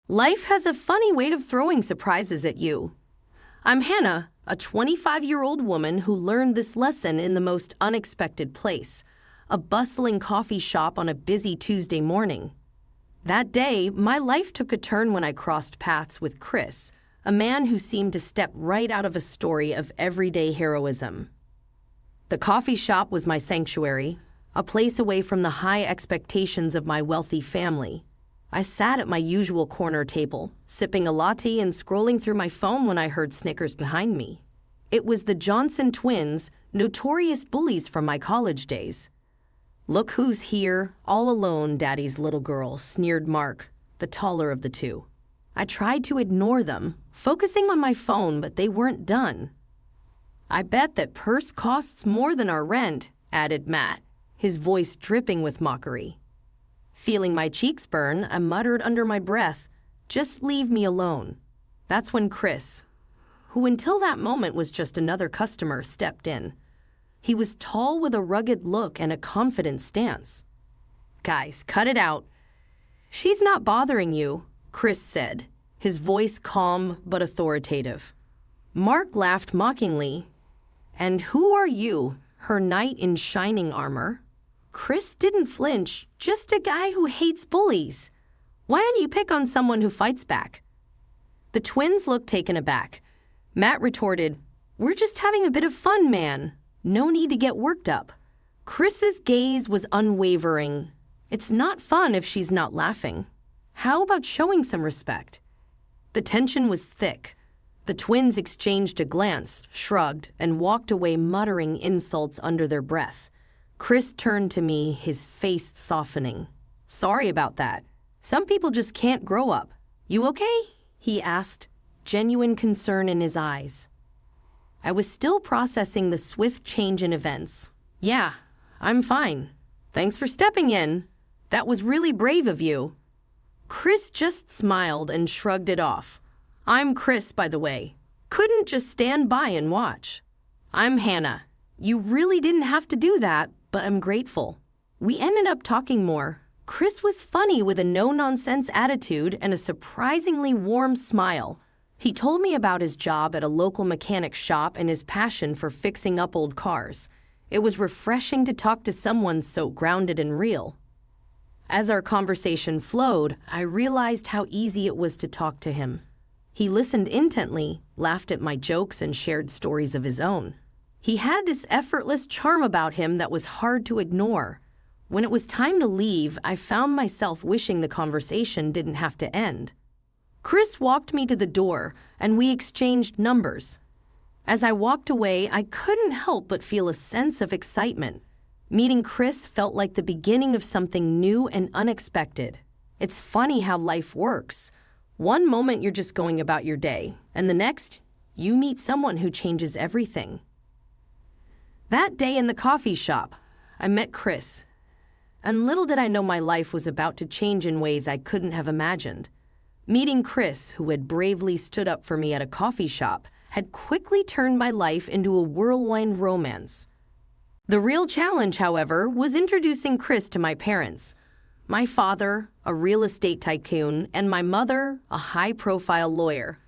Life has a funny way of throwing surprises at you. I'm Hannah, a 25-year-old woman who learned this lesson in the most unexpected place, a bustling coffee shop on a busy Tuesday morning. That day, my life took a turn when I crossed paths with Chris, a man who seemed to step right out of a story of everyday heroism. The coffee shop was my sanctuary, a place away from the high expectations of my wealthy family. I sat at my usual corner table, sipping a latte and scrolling through my phone when I heard snickers behind me. It was the Johnson twins, notorious bullies from my college days. "Look who's here, all alone, Daddy's little girl," sneered Mark, the taller of the two. I tried to ignore them, focusing on my phone, but they weren't done. "I bet that purse costs more than our rent," added Matt, his voice dripping with mockery. Feeling my cheeks burn, I muttered under my breath, "Just leave me alone." That's when Chris, who until that moment was just another customer, stepped in. He was tall with a rugged look and a confident stance. "Guys, cut it out. She's not bothering you," Chris said, his voice calm but authoritative. Mark laughed mockingly. "And who are you, her knight in shining armor?" Chris didn't flinch, "Just a guy who hates bullies. Why don't you pick on someone who fights back?" The twins looked taken aback. Matt retorted, "We're just having a bit of fun, man. No need to get worked up." Chris's gaze was unwavering. "It's not fun if she's not laughing. How about showing some respect?" The tension was thick. The twins exchanged a glance, shrugged, and walked away muttering insults under their breath. Chris turned to me, his face softening. "Sorry about that. Some people just can't grow up. You okay?" he asked, genuine concern in his eyes. I was still processing the swift change in events. "Yeah, I'm fine. Thanks for stepping in. That was really brave of you." Chris just smiled and shrugged it off. "I'm Chris, by the way. Couldn't just stand by and watch." "I'm Hannah. You really didn't have to do that, but I'm grateful." We ended up talking more. Chris was funny with a no-nonsense attitude and a surprisingly warm smile. He told me about his job at a local mechanic shop and his passion for fixing up old cars. It was refreshing to talk to someone so grounded and real. As our conversation flowed, I realized how easy it was to talk to him. He listened intently, laughed at my jokes, and shared stories of his own. He had this effortless charm about him that was hard to ignore. When it was time to leave, I found myself wishing the conversation didn't have to end. Chris walked me to the door, and we exchanged numbers. As I walked away, I couldn't help but feel a sense of excitement. Meeting Chris felt like the beginning of something new and unexpected. It's funny how life works. One moment you're just going about your day, and the next, you meet someone who changes everything. That day in the coffee shop, I met Chris, and little did I know my life was about to change in ways I couldn't have imagined. Meeting Chris, who had bravely stood up for me at a coffee shop, had quickly turned my life into a whirlwind romance. The real challenge, however, was introducing Chris to my parents. My father, a real estate tycoon, and my mother, a high-profile lawyer.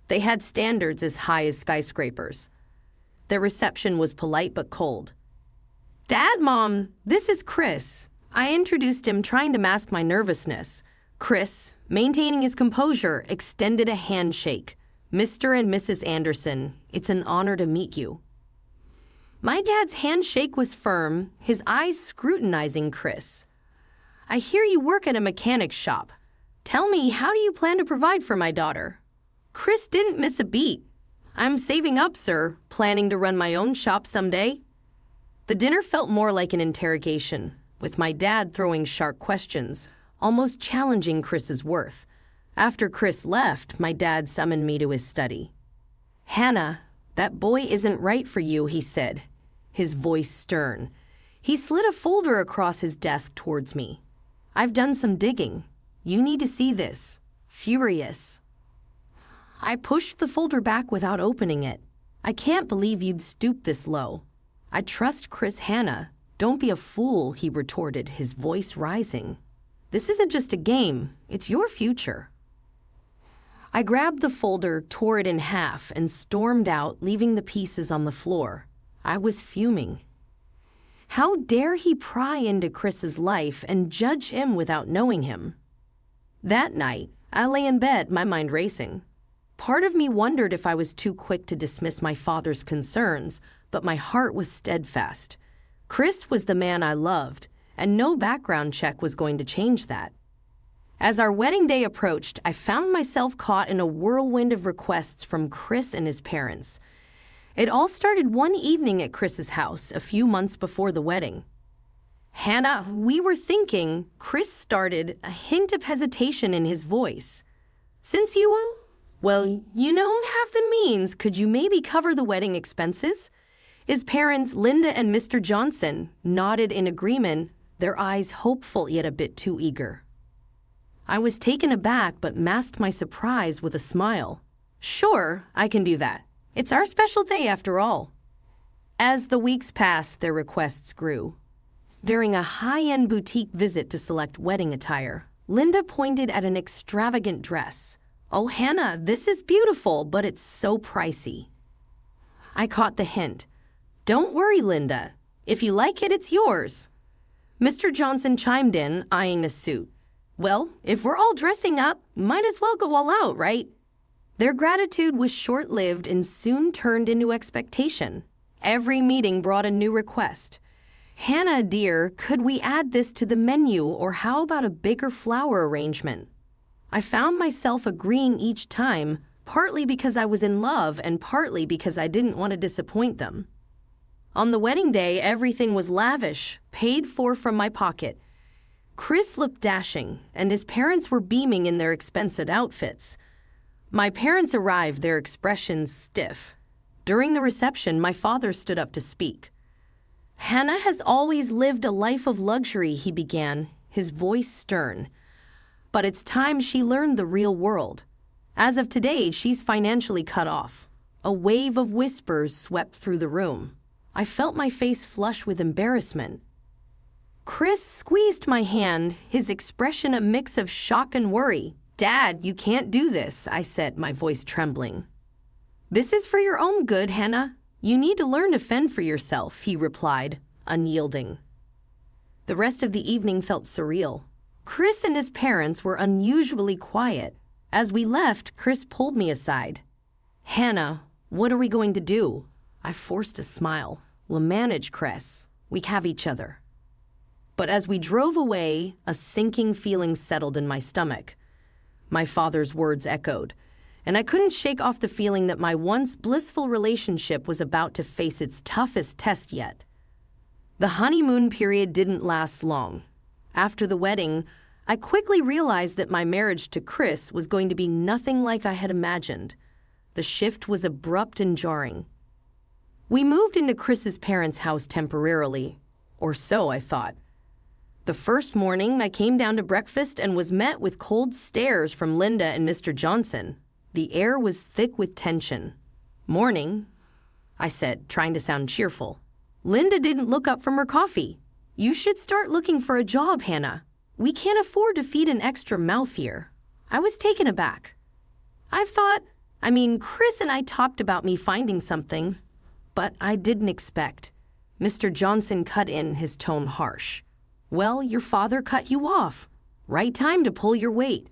They had standards as high as skyscrapers. Their reception was polite but cold. "Dad, Mom, this is Chris." I introduced him, trying to mask my nervousness. Chris, maintaining his composure, extended a handshake. "Mr. and Mrs. Anderson, it's an honor to meet you." My dad's handshake was firm, his eyes scrutinizing Chris. "I hear you work at a mechanic shop. Tell me, how do you plan to provide for my daughter?" Chris didn't miss a beat. "I'm saving up, sir, planning to run my own shop someday." The dinner felt more like an interrogation, with my dad throwing sharp questions, almost challenging Chris's worth. After Chris left, my dad summoned me to his study. "Hannah, that boy isn't right for you," he said, his voice stern. He slid a folder across his desk towards me. "I've done some digging. You need to see this." Furious, I pushed the folder back without opening it. "I can't believe you'd stoop this low." "I trust Chris, Hannah. Don't be a fool," he retorted, his voice rising. "This isn't just a game, it's your future." I grabbed the folder, tore it in half, and stormed out, leaving the pieces on the floor. I was fuming. How dare he pry into Chris's life and judge him without knowing him? That night, I lay in bed, my mind racing. Part of me wondered if I was too quick to dismiss my father's concerns, but my heart was steadfast. Chris was the man I loved, and no background check was going to change that. As our wedding day approached, I found myself caught in a whirlwind of requests from Chris and his parents. It all started one evening at Chris's house a few months before the wedding. "Hannah, we were thinking," Chris started, a hint of hesitation in his voice. "Since you don't have the means, could you maybe cover the wedding expenses?" His parents, Linda and Mr. Johnson, nodded in agreement, their eyes hopeful yet a bit too eager. I was taken aback but masked my surprise with a smile. "Sure, I can do that. It's our special day after all." As the weeks passed, their requests grew. During a high-end boutique visit to select wedding attire, Linda pointed at an extravagant dress. "Oh, Hannah, this is beautiful, but it's so pricey." I caught the hint. "Don't worry, Linda. If you like it, it's yours." Mr. Johnson chimed in, eyeing a suit. "Well, if we're all dressing up, might as well go all out, right?" Their gratitude was short-lived and soon turned into expectation. Every meeting brought a new request. "Hannah, dear, could we add this to the menu, or how about a bigger flower arrangement?" I found myself agreeing each time, partly because I was in love and partly because I didn't want to disappoint them. On the wedding day, everything was lavish, paid for from my pocket. Chris looked dashing, and his parents were beaming in their expensive outfits. My parents arrived, their expressions stiff. During the reception, my father stood up to speak. "Hannah has always lived a life of luxury," he began, his voice stern. "But it's time she learned the real world. As of today, she's financially cut off." A wave of whispers swept through the room. I felt my face flush with embarrassment. Chris squeezed my hand, his expression a mix of shock and worry. "Dad, you can't do this," I said, my voice trembling. "This is for your own good, Hannah. You need to learn to fend for yourself," he replied, unyielding. The rest of the evening felt surreal. Chris and his parents were unusually quiet. As we left, Chris pulled me aside. "Hannah, what are we going to do?" I forced a smile. "We'll manage, Chris. We have each other." But as we drove away, a sinking feeling settled in my stomach. My father's words echoed, and I couldn't shake off the feeling that my once blissful relationship was about to face its toughest test yet. The honeymoon period didn't last long. After the wedding, I quickly realized that my marriage to Chris was going to be nothing like I had imagined. The shift was abrupt and jarring. We moved into Chris's parents' house temporarily, or so I thought. The first morning, I came down to breakfast and was met with cold stares from Linda and Mr. Johnson. The air was thick with tension. "Morning," I said, trying to sound cheerful. Linda didn't look up from her coffee. "You should start looking for a job, Hannah. We can't afford to feed an extra mouth here." I was taken aback. Chris and I talked about me finding something, but I didn't expect. Mr. Johnson cut in, his tone harsh. "Well, your father cut you off. Right time to pull your weight."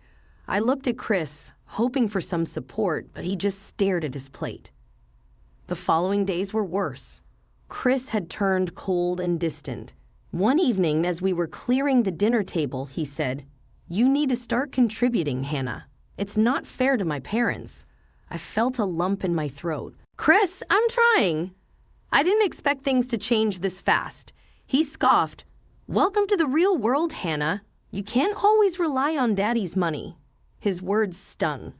I looked at Chris, hoping for some support, but he just stared at his plate. The following days were worse. Chris had turned cold and distant. One evening, as we were clearing the dinner table, he said, "You need to start contributing, Hannah. It's not fair to my parents." I felt a lump in my throat. "Chris, I'm trying." I didn't expect things to change this fast. He scoffed. "Welcome to the real world, Hannah. You can't always rely on Daddy's money." His words stung.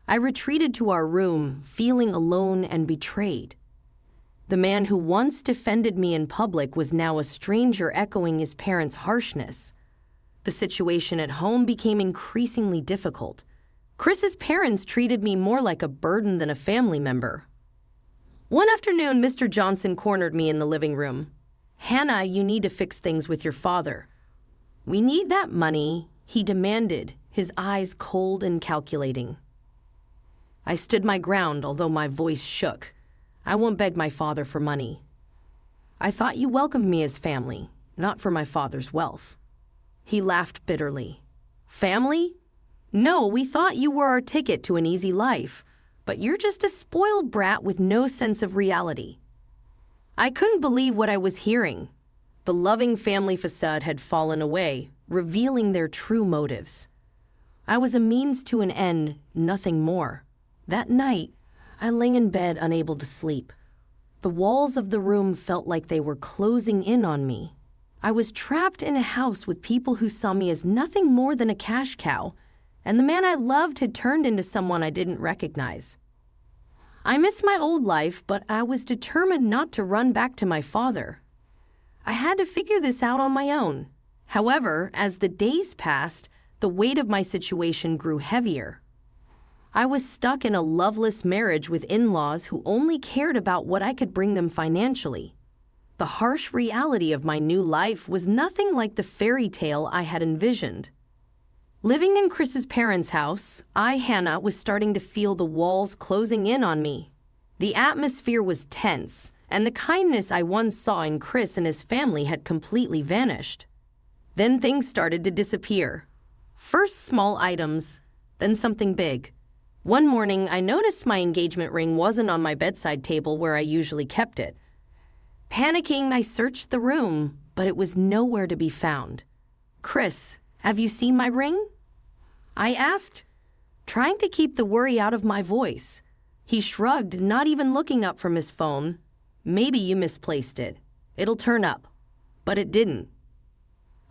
I retreated to our room, feeling alone and betrayed. The man who once defended me in public was now a stranger echoing his parents' harshness. The situation at home became increasingly difficult. Chris's parents treated me more like a burden than a family member. One afternoon, Mr. Johnson cornered me in the living room. "Hannah, you need to fix things with your father." "We need that money," he demanded, his eyes cold and calculating. I stood my ground, although my voice shook. I won't beg my father for money. I thought you welcomed me as family, not for my father's wealth. He laughed bitterly. Family? No, we thought you were our ticket to an easy life, but you're just a spoiled brat with no sense of reality. I couldn't believe what I was hearing. The loving family facade had fallen away, revealing their true motives. I was a means to an end, nothing more. That night, I lay in bed unable to sleep. The walls of the room felt like they were closing in on me. I was trapped in a house with people who saw me as nothing more than a cash cow, and the man I loved had turned into someone I didn't recognize. I missed my old life, but I was determined not to run back to my father. I had to figure this out on my own. However, as the days passed, the weight of my situation grew heavier. I was stuck in a loveless marriage with in-laws who only cared about what I could bring them financially. The harsh reality of my new life was nothing like the fairy tale I had envisioned. Living in Chris's parents' house, Hannah, was starting to feel the walls closing in on me. The atmosphere was tense, and the kindness I once saw in Chris and his family had completely vanished. Then things started to disappear. First small items, then something big. One morning, I noticed my engagement ring wasn't on my bedside table where I usually kept it. Panicking, I searched the room, but it was nowhere to be found. Chris, have you seen my ring? I asked, trying to keep the worry out of my voice. He shrugged, not even looking up from his phone. Maybe you misplaced it. It'll turn up. But it didn't.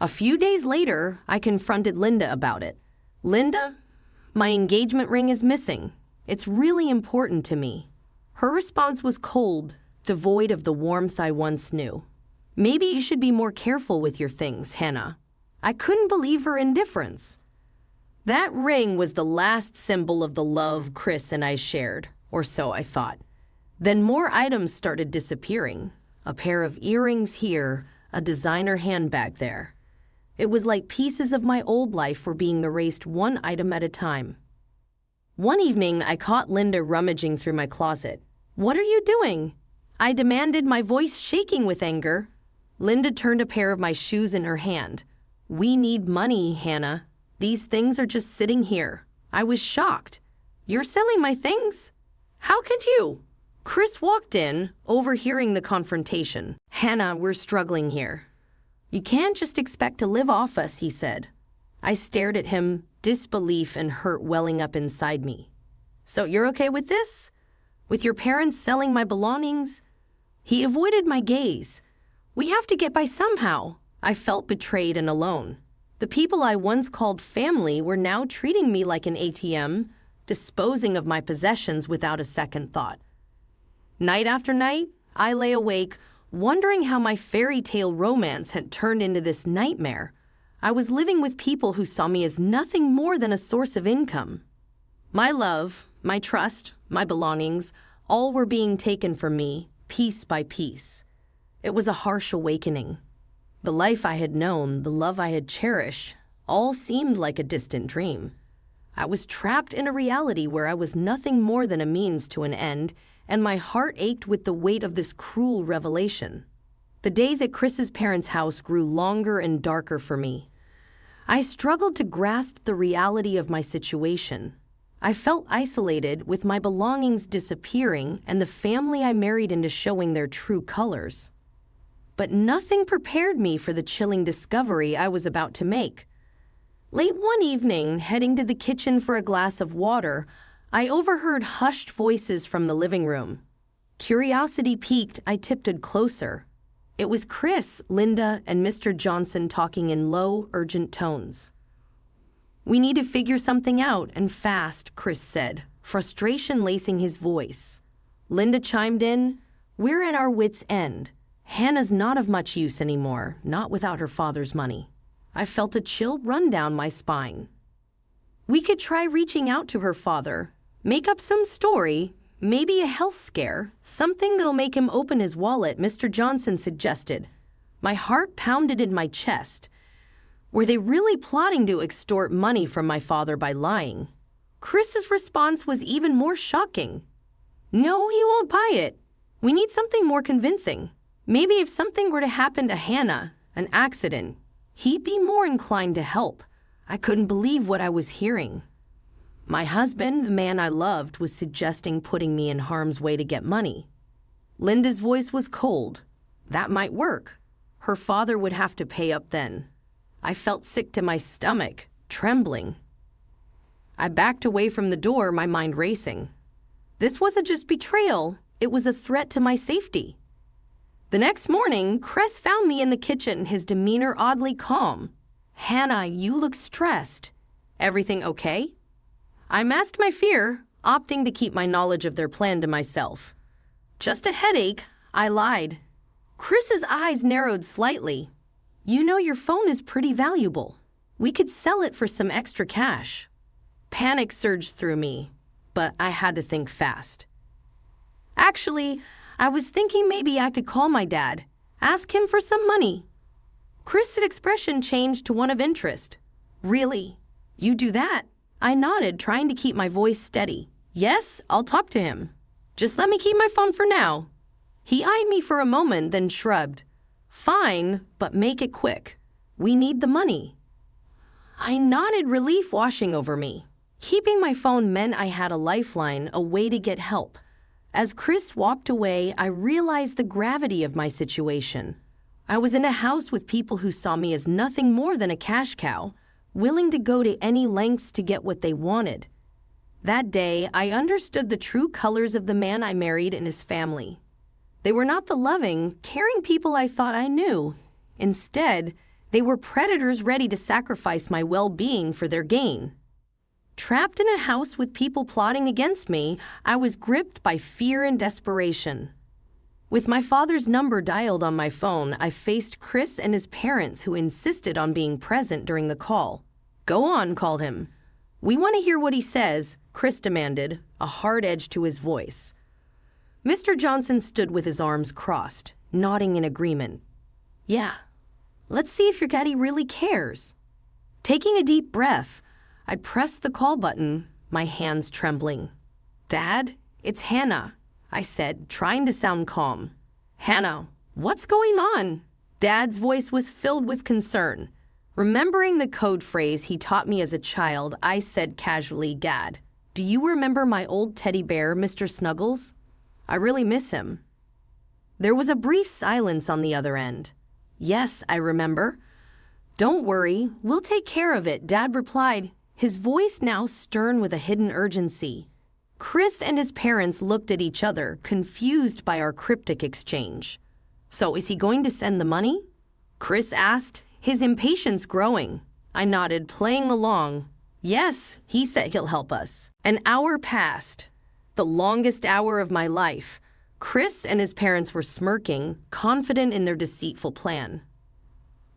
A few days later, I confronted Linda about it. Linda, my engagement ring is missing. It's really important to me. Her response was cold, devoid of the warmth I once knew. Maybe you should be more careful with your things, Hannah. I couldn't believe her indifference. That ring was the last symbol of the love Chris and I shared, or so I thought. Then more items started disappearing. A pair of earrings here, a designer handbag there. It was like pieces of my old life were being erased one item at a time. One evening, I caught Linda rummaging through my closet. "What are you doing?" I demanded, my voice shaking with anger. Linda turned a pair of my shoes in her hand. "We need money, Hannah. These things are just sitting here." I was shocked. "You're selling my things? How could you?" Chris walked in, overhearing the confrontation. "Hannah, we're struggling here. You can't just expect to live off us," he said. I stared at him, disbelief and hurt welling up inside me. "So you're okay with this? With your parents selling my belongings?" He avoided my gaze. "We have to get by somehow." I felt betrayed and alone. The people I once called family were now treating me like an ATM, disposing of my possessions without a second thought. Night after night, I lay awake, wondering how my fairy tale romance had turned into this nightmare. I was living with people who saw me as nothing more than a source of income. My love, my trust, my belongings, all were being taken from me, piece by piece. It was a harsh awakening. The life I had known, the love I had cherished, all seemed like a distant dream. I was trapped in a reality where I was nothing more than a means to an end, and my heart ached with the weight of this cruel revelation. The days at Chris's parents' house grew longer and darker for me. I struggled to grasp the reality of my situation. I felt isolated, with my belongings disappearing and the family I married into showing their true colors. But nothing prepared me for the chilling discovery I was about to make. Late one evening, heading to the kitchen for a glass of water, I overheard hushed voices from the living room. Curiosity piqued, I tiptoed closer. It was Chris, Linda, and Mr. Johnson talking in low, urgent tones. "We need to figure something out, and fast," Chris said, frustration lacing his voice. Linda chimed in, "We're at our wits' end. Hannah's not of much use anymore, not without her father's money." I felt a chill run down my spine. "We could try reaching out to her father, make up some story, maybe a health scare, something that'll make him open his wallet," Mr. Johnson suggested. My heart pounded in my chest. Were they really plotting to extort money from my father by lying? Chris's response was even more shocking. No, he won't buy it. We need something more convincing. Maybe if something were to happen to Hannah, an accident, he'd be more inclined to help. I couldn't believe what I was hearing. My husband, the man I loved, was suggesting putting me in harm's way to get money. Linda's voice was cold. That might work. Her father would have to pay up then. I felt sick to my stomach, trembling. I backed away from the door, my mind racing. This wasn't just betrayal, it was a threat to my safety. The next morning, Chris found me in the kitchen, his demeanor oddly calm. Hannah, you look stressed. Everything okay? I masked my fear, opting to keep my knowledge of their plan to myself. Just a headache, I lied. Chris's eyes narrowed slightly. You know your phone is pretty valuable. We could sell it for some extra cash. Panic surged through me, but I had to think fast. Actually, I was thinking maybe I could call my dad, ask him for some money. Chris's expression changed to one of interest. Really? You do that? I nodded, trying to keep my voice steady. Yes, I'll talk to him. Just let me keep my phone for now. He eyed me for a moment, then shrugged. Fine, but make it quick. We need the money. I nodded, relief washing over me. Keeping my phone meant I had a lifeline, a way to get help. As Chris walked away, I realized the gravity of my situation. I was in a house with people who saw me as nothing more than a cash cow, willing to go to any lengths to get what they wanted. That day, I understood the true colors of the man I married and his family. They were not the loving, caring people I thought I knew. Instead, they were predators ready to sacrifice my well-being for their gain. Trapped in a house with people plotting against me, I was gripped by fear and desperation. With my father's number dialed on my phone, I faced Chris and his parents, who insisted on being present during the call. Go on, called him. We want to hear what he says, Chris demanded, a hard edge to his voice. Mr. Johnson stood with his arms crossed, nodding in agreement. Yeah, let's see if your daddy really cares. Taking a deep breath, I pressed the call button, my hands trembling. Dad, it's Hannah, I said, trying to sound calm. Hannah, what's going on? Dad's voice was filled with concern. Remembering the code phrase he taught me as a child, I said casually, Dad, do you remember my old teddy bear, Mr. Snuggles? I really miss him. There was a brief silence on the other end. Yes, I remember. Don't worry, we'll take care of it, Dad replied, his voice now stern with a hidden urgency. Chris and his parents looked at each other, confused by our cryptic exchange. So is he going to send the money? Chris asked, his impatience growing. I nodded, playing along. Yes, he said he'll help us. An hour passed. The longest hour of my life. Chris and his parents were smirking, confident in their deceitful plan.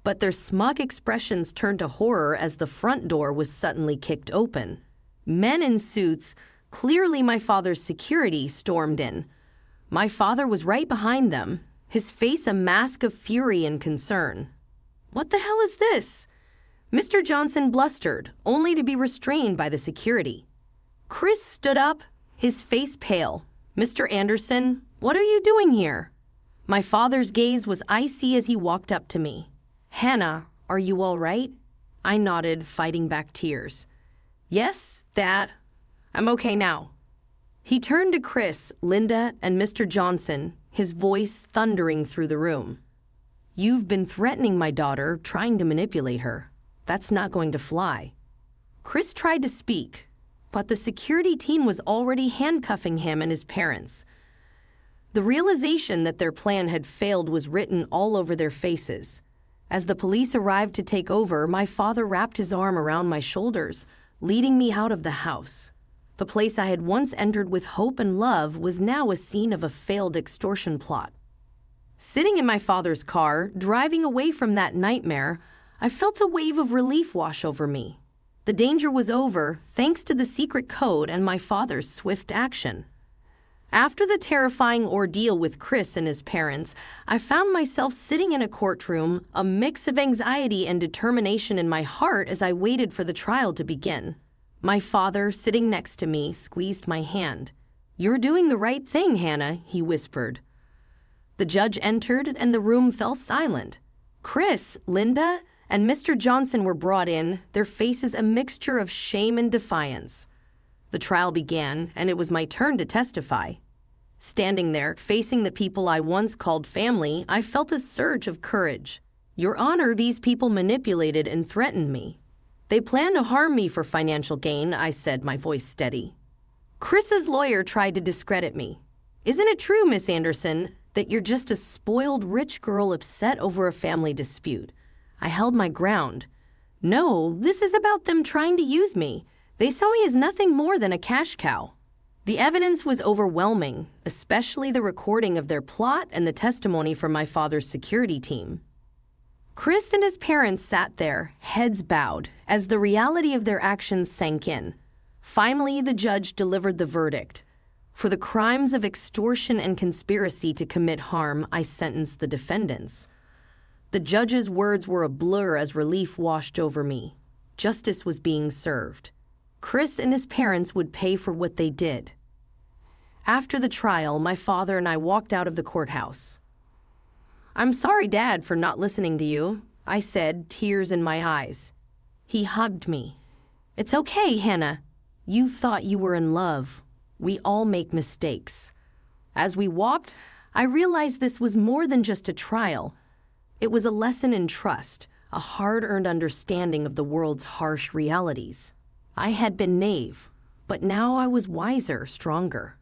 But their smug expressions turned to horror as the front door was suddenly kicked open. Men in suits, clearly my father's security, stormed in. My father was right behind them, his face a mask of fury and concern. What the hell is this? Mr. Johnson blustered, only to be restrained by the security. Chris stood up, his face pale. Mr. Anderson, what are you doing here? My father's gaze was icy as he walked up to me. Hannah, are you all right? I nodded, fighting back tears. Yes, Dad. I'm okay now. He turned to Chris, Linda, and Mr. Johnson, his voice thundering through the room. You've been threatening my daughter, trying to manipulate her. That's not going to fly. Chris tried to speak, but the security team was already handcuffing him and his parents. The realization that their plan had failed was written all over their faces. As the police arrived to take over, my father wrapped his arm around my shoulders, leading me out of the house. The place I had once entered with hope and love was now a scene of a failed extortion plot. Sitting in my father's car, driving away from that nightmare, I felt a wave of relief wash over me. The danger was over, thanks to the secret code and my father's swift action. After the terrifying ordeal with Chris and his parents, I found myself sitting in a courtroom, a mix of anxiety and determination in my heart as I waited for the trial to begin. My father, sitting next to me, squeezed my hand. "You're doing the right thing, Hannah," he whispered. The judge entered and the room fell silent. Chris, Linda, and Mr. Johnson were brought in, their faces a mixture of shame and defiance. The trial began, and it was my turn to testify. Standing there, facing the people I once called family, I felt a surge of courage. "Your Honor, these people manipulated and threatened me. They plan to harm me for financial gain," I said, my voice steady. Chris's lawyer tried to discredit me. "Isn't it true, Miss Anderson, that you're just a spoiled rich girl upset over a family dispute?" I held my ground. "No, this is about them trying to use me. They saw me as nothing more than a cash cow." The evidence was overwhelming, especially the recording of their plot and the testimony from my father's security team. Chris and his parents sat there, heads bowed, as the reality of their actions sank in. Finally, the judge delivered the verdict. For the crimes of extortion and conspiracy to commit harm, I sentenced the defendants. The judge's words were a blur as relief washed over me. Justice was being served. Chris and his parents would pay for what they did. After the trial, my father and I walked out of the courthouse. "I'm sorry, Dad, for not listening to you," I said, tears in my eyes. He hugged me. "It's okay, Hannah. You thought you were in love. We all make mistakes." As we walked, I realized this was more than just a trial. It was a lesson in trust, a hard-earned understanding of the world's harsh realities. I had been naive, but now I was wiser, stronger.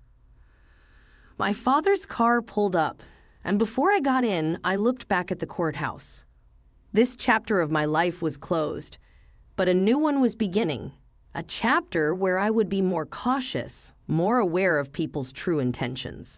My father's car pulled up, and before I got in, I looked back at the courthouse. This chapter of my life was closed, but a new one was beginning, a chapter where I would be more cautious, more aware of people's true intentions.